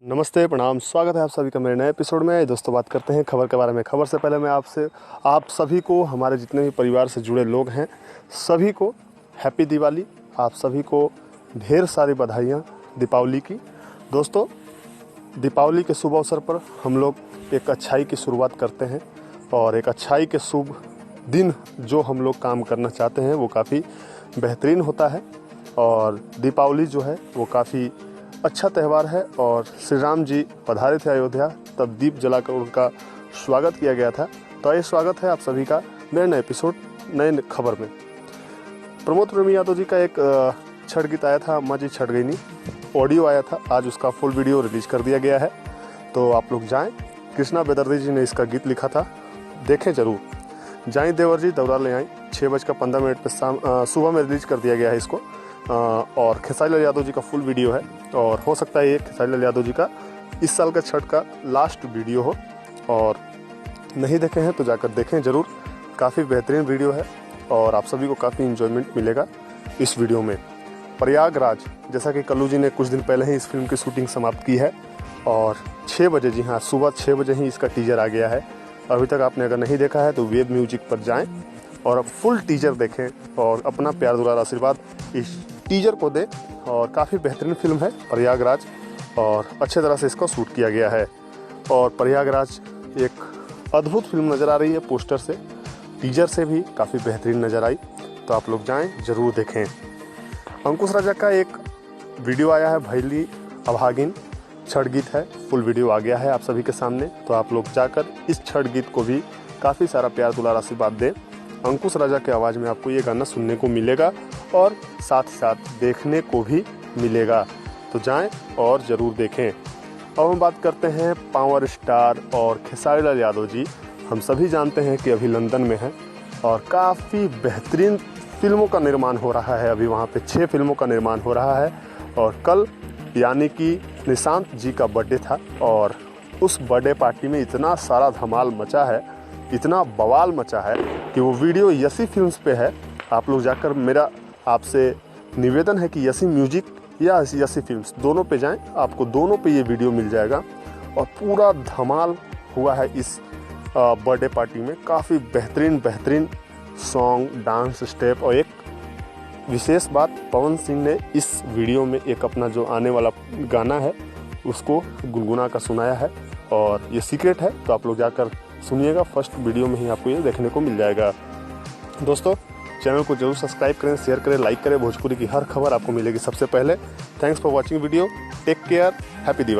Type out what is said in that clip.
नमस्ते, प्रणाम, स्वागत है आप सभी का मेरे नए एपिसोड में। दोस्तों, बात करते हैं खबर के बारे में। खबर से पहले मैं आप सभी को, हमारे जितने भी परिवार से जुड़े लोग हैं, सभी को हैप्पी दिवाली। आप सभी को ढेर सारी बधाइयाँ दीपावली की। दोस्तों, दीपावली के शुभ अवसर पर हम लोग एक अच्छाई की शुरुआत करते हैं और एक अच्छाई के शुभ दिन जो हम लोग काम करना चाहते हैं वो काफ़ी बेहतरीन होता है। और दीपावली जो है वो काफ़ी अच्छा त्यौहार है और श्री राम जी पधारे थे अयोध्या, तब दीप जलाकर उनका स्वागत किया गया था। तो ये स्वागत है आप सभी का मेरे नए एपिसोड नए खबर में। प्रमोद प्रेमी यादव जी का एक छठ गीत आया था, अम्मा जी छठ गई नी, ऑडियो आया था। आज उसका फुल वीडियो रिलीज कर दिया गया है, तो आप लोग जाएं। कृष्णा बेदर्दी जी ने इसका गीत लिखा था, देखें जरूर। जाएं देवर जी दौरा ले आएँ। 6:15 पर सुबह में रिलीज कर दिया गया है इसको। और खेसारी लाल यादव जी का फुल वीडियो है और हो सकता है ये खेसारी लाल यादव जी का इस साल का छठ का लास्ट वीडियो हो। और नहीं देखे हैं तो जाकर देखें ज़रूर, काफ़ी बेहतरीन वीडियो है और आप सभी को काफ़ी इन्जॉयमेंट मिलेगा इस वीडियो में। प्रयागराज, जैसा कि कल्लू जी ने कुछ दिन पहले ही इस फिल्म की शूटिंग समाप्त की है और 6 बजे, जी हाँ, सुबह 6 बजे ही इसका टीजर आ गया है। अभी तक आपने अगर नहीं देखा है तो वेब म्यूजिक पर जाएँ और फुल टीजर देखें और अपना प्यार दुलार आशीर्वाद इस टीजर को दें। और काफ़ी बेहतरीन फिल्म है प्रयागराज और अच्छे तरह से इसको शूट किया गया है। और प्रयागराज एक अद्भुत फिल्म नज़र आ रही है, पोस्टर से, टीजर से भी काफ़ी बेहतरीन नज़र आई। तो आप लोग जाएं, ज़रूर देखें। अंकुश राजा का एक वीडियो आया है, भैली अभागिन छठ गीत है, फुल वीडियो आ गया है आप सभी के सामने। तो आप लोग जाकर इस छठ गीत को भी काफ़ी सारा प्यार दुलार आशीर्वाद दें। अंकुश राजा के आवाज़ में आपको ये गाना सुनने को मिलेगा और साथ साथ देखने को भी मिलेगा। तो जाएं और ज़रूर देखें। अब हम बात करते हैं पावर स्टार और खेसारी लाल यादव जी। हम सभी जानते हैं कि अभी लंदन में हैं और काफ़ी बेहतरीन फिल्मों का निर्माण हो रहा है। अभी वहाँ पे 6 फिल्मों का निर्माण हो रहा है और कल यानी कि निशांत जी का बर्थडे था और उस बर्थडे पार्टी में इतना सारा धमाल मचा है, इतना बवाल मचा है कि वो वीडियो यसी फिल्म्स पे है। आप लोग जाकर, मेरा आपसे निवेदन है कि यसी म्यूजिक या यसी फिल्म्स दोनों पे जाएं, आपको दोनों पे ये वीडियो मिल जाएगा। और पूरा धमाल हुआ है इस बर्थडे पार्टी में। काफ़ी बेहतरीन सॉन्ग, डांस स्टेप और एक विशेष बात, पवन सिंह ने इस वीडियो में एक अपना जो आने वाला गाना है उसको गुनगुना कर सुनाया है और ये सीक्रेट है, तो आप लोग जाकर सुनिएगा। फर्स्ट वीडियो में ही आपको ये देखने को मिल जाएगा। दोस्तों, चैनल को जरूर सब्सक्राइब करें, शेयर करें, लाइक करें। भोजपुरी की हर खबर आपको मिलेगी सबसे पहले। Thanks for watching video. Take care, happy Diwali.